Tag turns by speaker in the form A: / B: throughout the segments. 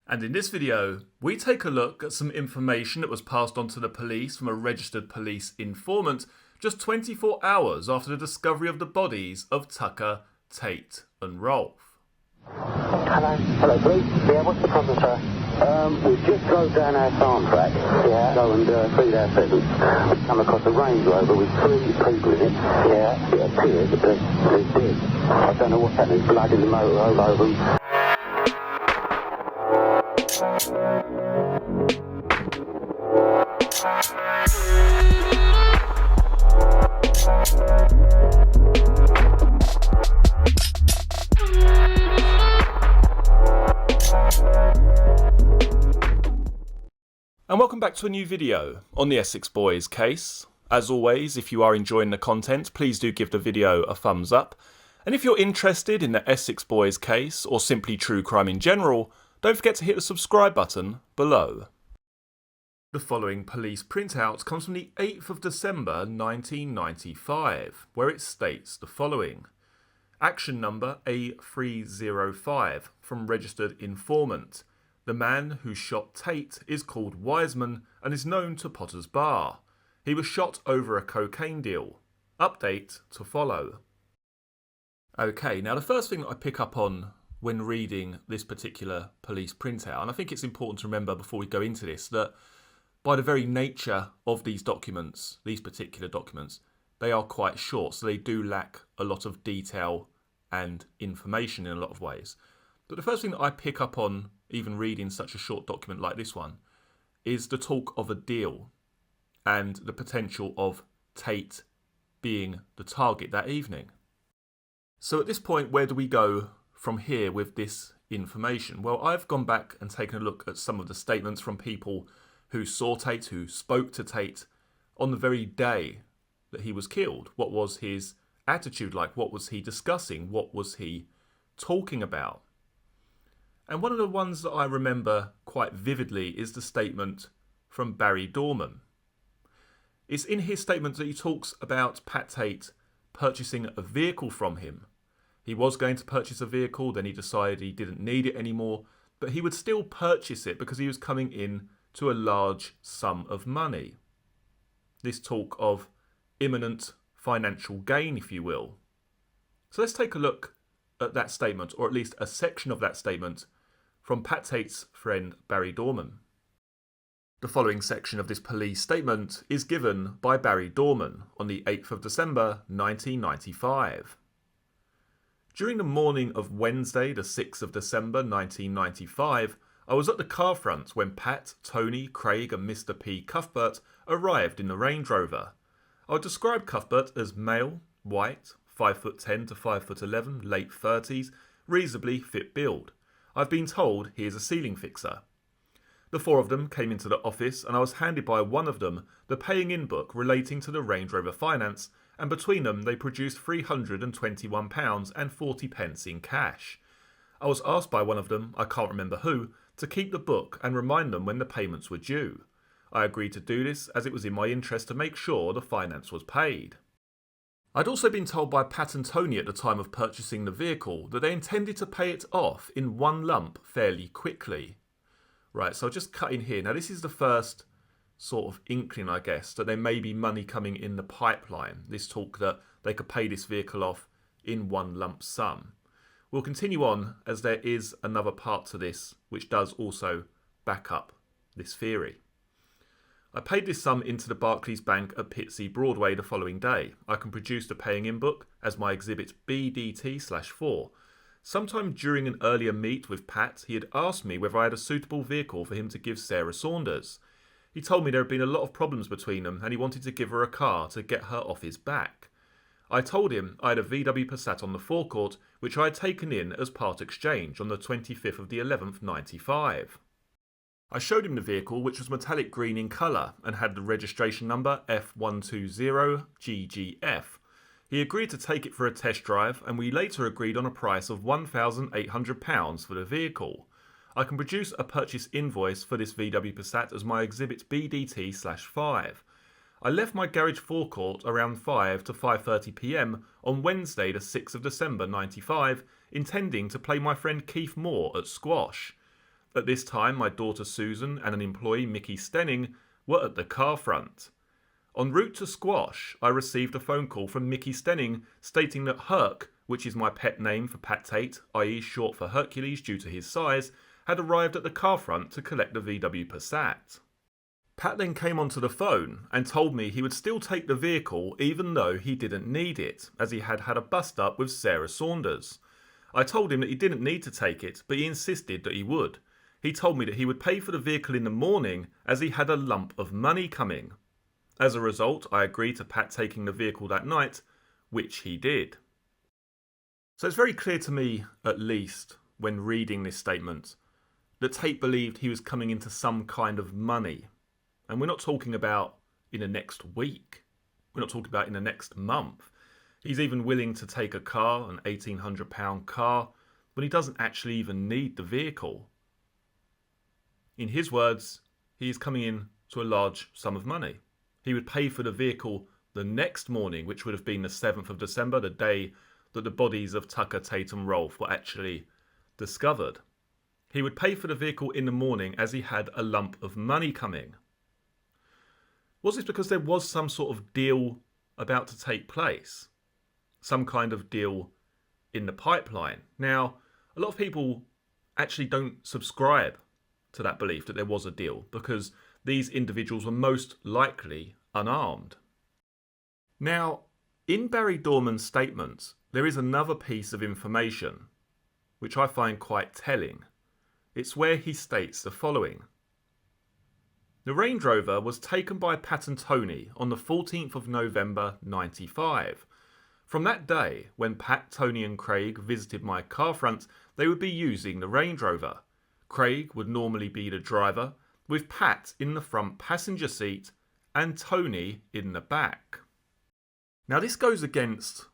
A: And in this video, we take a look at some information that was passed on to the police from a registered police informant just 24 hours after the discovery of the bodies of Tucker, Tate and Rolfe.
B: Hello. Hello, police. Yeah, what's the problem, sir? We just drove down our farm track. Yeah. Go and feed our pheasants. We come across a Range Rover with 3 people in it. Yeah. It appears that they're dead. I don't know what's happening. Blood in the motor all over them.
A: And welcome back to a new video on the Essex Boys case. As always, if you are enjoying the content, please do give the video a thumbs up. And if you're interested in the Essex Boys case, or simply true crime in general, don't forget to hit the subscribe button below. The following police printout comes from the 8th of December 1995, where it states the following. Action number A305 from registered informant. The man who shot Tate is called Wiseman and is known to Potter's Bar. He was shot over a cocaine deal. Update to follow. Okay, now the first thing that I pick up on when reading this particular police printout, and I think it's important to remember before we go into this, that by the very nature of these documents, these particular documents, they are quite short, so they do lack a lot of detail and information in a lot of ways. But the first thing that I pick up on, even reading such a short document like this one, is the talk of a deal and the potential of Tate being the target that evening. So at this point, where do we go from here with this information? Well, I've gone back and taken a look at some of the statements from people who saw Tate, who spoke to Tate on the very day that he was killed. What was his attitude like? What was he discussing? What was he talking about? And one of the ones that I remember quite vividly is the statement from Barry Dorman. It's in his statement that he talks about Pat Tate purchasing a vehicle from him. He was going to purchase a vehicle, then he decided he didn't need it anymore, but he would still purchase it because he was coming in to a large sum of money. This talk of imminent financial gain, if you will. So let's take a look at that statement, or at least a section of that statement, from Pat Tate's friend Barry Dorman. The following section of this police statement is given by Barry Dorman on the 8th of December 1995. During the morning of Wednesday, the 6th of December 1995, I was at the car front when Pat, Tony, Craig and Mr. P. Cuthbert arrived in the Range Rover. I would describe Cuthbert as male, white, 5'10" to 5'11", late 30s, reasonably fit build. I've been told he is a ceiling fixer. The 4 of them came into the office and I was handed by one of them the paying in book relating to the Range Rover finance, and between them they produced £321 and 40 pence in cash. I was asked by one of them, I can't remember who, to keep the book and remind them when the payments were due. I agreed to do this as it was in my interest to make sure the finance was paid. I'd also been told by Pat and Tony at the time of purchasing the vehicle that they intended to pay it off in one lump fairly quickly. Right, so I'll just cut in here. Now this is the first sort of inkling, I guess, that there may be money coming in the pipeline. This talk that they could pay this vehicle off in one lump sum. We'll continue on as there is another part to this which does also back up this theory. I paid this sum into the Barclays Bank at Pitsea Broadway the following day. I can produce the paying in book as my exhibit BDT/4. Sometime during an earlier meet with Pat, he had asked me whether I had a suitable vehicle for him to give Sarah Saunders. He told me there had been a lot of problems between them and he wanted to give her a car to get her off his back. I told him I had a VW Passat on the forecourt which I had taken in as part exchange on the 25th of the 11th, 95. I showed him the vehicle, which was metallic green in colour and had the registration number F120GGF. He agreed to take it for a test drive and we later agreed on a price of £1,800 for the vehicle. I can produce a purchase invoice for this VW Passat as my exhibit BDT/5. I left my garage forecourt around 5 to 5:30 p.m. on Wednesday the 6th of December 95, intending to play my friend Keith Moore at squash. At this time, my daughter Susan and an employee, Mickey Stenning, were at the car front. En route to Squash, I received a phone call from Mickey Stenning stating that Herc, which is my pet name for Pat Tate, i.e. short for Hercules due to his size, had arrived at the car front to collect the VW Passat. Pat then came onto the phone and told me he would still take the vehicle even though he didn't need it, as he had had a bust-up with Sarah Saunders. I told him that he didn't need to take it, but he insisted that he would. He told me that he would pay for the vehicle in the morning as he had a lump of money coming. As a result, I agreed to Pat taking the vehicle that night, which he did. So it's very clear to me, at least, when reading this statement, that Tate believed he was coming into some kind of money. And we're not talking about in the next week. We're not talking about in the next month. He's even willing to take a car, an £1,800 car, when he doesn't actually even need the vehicle. In his words, he is coming in to a large sum of money. He would pay for the vehicle the next morning, which would have been the 7th of December, the day that the bodies of Tucker, Tate and Rolfe were actually discovered. He would pay for the vehicle in the morning as he had a lump of money coming. Was this because there was some sort of deal about to take place? Some kind of deal in the pipeline? Now, a lot of people actually don't subscribe to that belief that there was a deal because these individuals were most likely unarmed. Now, in Barry Dorman's statement, there is another piece of information which I find quite telling. It's where he states the following. The Range Rover was taken by Pat and Tony on the 14th of November 95. From that day, when Pat, Tony and Craig visited my car front, they would be using the Range Rover. Craig would normally be the driver, with Pat in the front passenger seat and Tony in the back. Now this goes against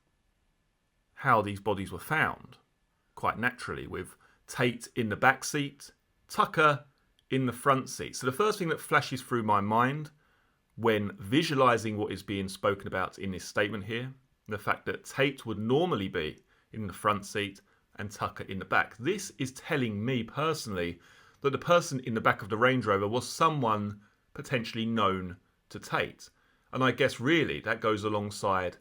A: how these bodies were found, quite naturally, with Tate in the back seat, Tucker in the front seat. So the first thing that flashes through my mind when visualising what is being spoken about in this statement here, the fact that Tate would normally be in the front seat and Tucker in the back. This is telling me personally that the person in the back of the Range Rover was someone potentially known to Tate. And I guess really that goes alongside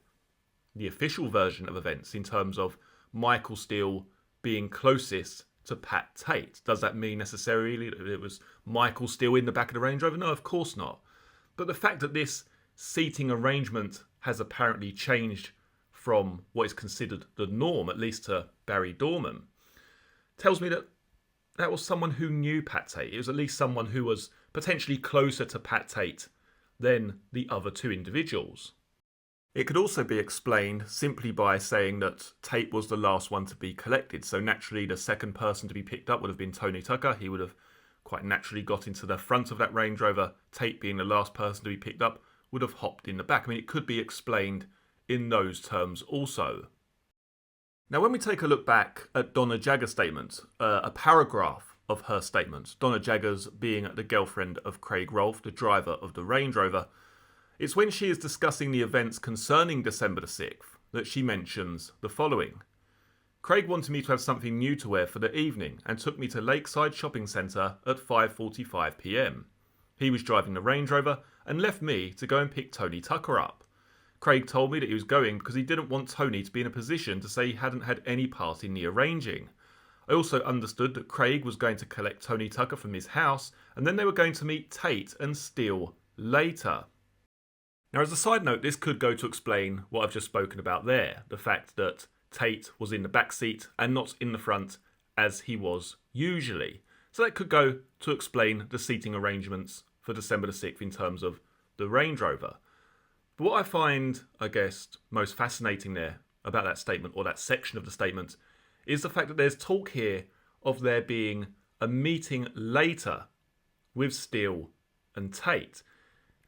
A: the official version of events in terms of Michael Steele being closest to Pat Tate. Does that mean necessarily that it was Michael Steele in the back of the Range Rover? No, of course not. But the fact that this seating arrangement has apparently changed from what is considered the norm, at least to Barry Dorman, tells me that that was someone who knew Pat Tate. It was at least someone who was potentially closer to Pat Tate than the other two individuals. It could also be explained simply by saying that Tate was the last one to be collected. So naturally the second person to be picked up would have been Tony Tucker. He would have quite naturally got into the front of that Range Rover. Tate, being the last person to be picked up, would have hopped in the back. I mean, it could be explained in those terms also. Now when we take a look back at Donna Jagger's statement, a paragraph of her statement, Donna Jagger's being the girlfriend of Craig Rolfe, the driver of the Range Rover, it's when she is discussing the events concerning December the 6th that she mentions the following. Craig wanted me to have something new to wear for the evening and took me to Lakeside Shopping Centre at 5:45 p.m. He was driving the Range Rover and left me to go and pick Tony Tucker up. Craig told me that he was going because he didn't want Tony to be in a position to say he hadn't had any part in the arranging. I also understood that Craig was going to collect Tony Tucker from his house and then they were going to meet Tate and Steele later. Now, as a side note, this could go to explain what I've just spoken about there. The fact that Tate was in the back seat and not in the front as he was usually. So that could go to explain the seating arrangements for December the 6th in terms of the Range Rover. But what I find, I guess, most fascinating there about that statement, or that section of the statement, is the fact that there's talk here of there being a meeting later with Steele and Tate.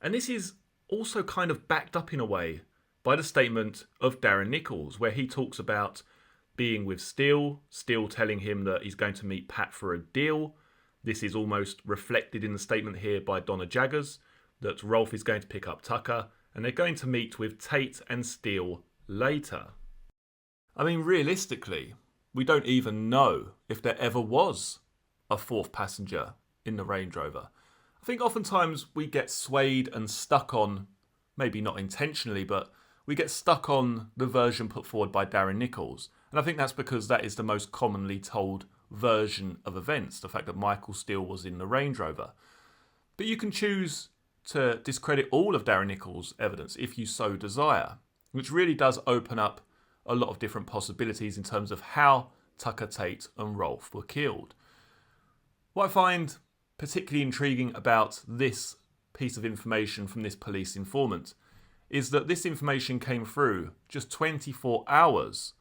A: And this is also kind of backed up in a way by the statement of Darren Nichols, where he talks about being with Steele, Steele telling him that he's going to meet Pat for a deal. This is almost reflected in the statement here by Donna Jaggers, that Rolfe is going to pick up Tucker, and they're going to meet with Tate and Steele later. I mean, realistically, we don't even know if there ever was a fourth passenger in the Range Rover. I think oftentimes we get swayed and stuck on, maybe not intentionally, but we get stuck on the version put forward by Darren Nichols. And I think that's because that is the most commonly told version of events, the fact that Michael Steele was in the Range Rover. But you can choose to discredit all of Darren Nichols' evidence if you so desire, which really does open up a lot of different possibilities in terms of how Tucker, Tate and Rolfe were killed. What I find particularly intriguing about this piece of information from this police informant is that this information came through just 24 hours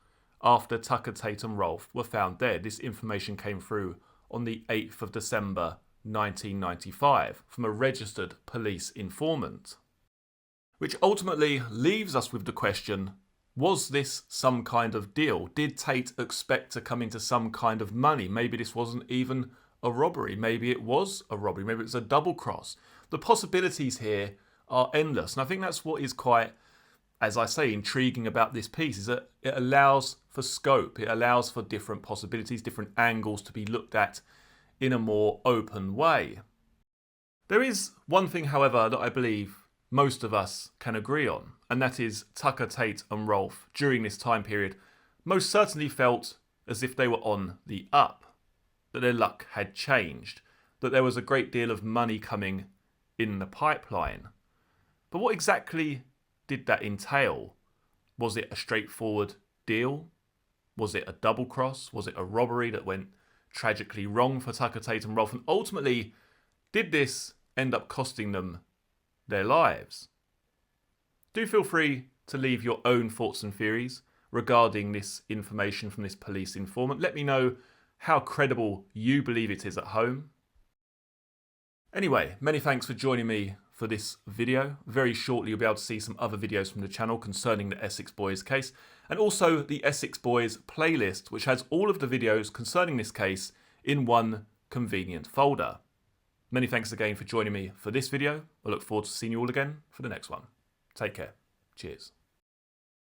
A: after Tucker, Tate and Rolfe were found dead. This information came through on the 8th of December 1995 from a registered police informant. Which ultimately leaves us with the question, was this some kind of deal? Did Tate expect to come into some kind of money? Maybe this wasn't even a robbery. Maybe it was a robbery. Maybe it was a double cross. The possibilities here are endless. And I think that's what is quite, as I say, intriguing about this piece, is that it allows for scope. It allows for different possibilities, different angles to be looked at in a more open way. There is one thing, however, that I believe most of us can agree on, and that is Tucker, Tate and Rolfe during this time period most certainly felt as if they were on the up, that their luck had changed, that there was a great deal of money coming in the pipeline. But what exactly did that entail? Was it a straightforward deal? Was it a double cross? Was it a robbery that went tragically wrong for Tucker, Tate and Rolfe? And ultimately, did this end up costing them their lives? Do feel free to leave your own thoughts and theories regarding this information from this police informant. Let me know how credible you believe it is at home. Anyway, many thanks for joining me for this video. Very shortly you'll be able to see some other videos from the channel concerning the Essex Boys case, and also the Essex Boys playlist, which has all of the videos concerning this case in one convenient folder. Many thanks again for joining me for this video. I look forward to seeing you all again for the next one. Take care. Cheers.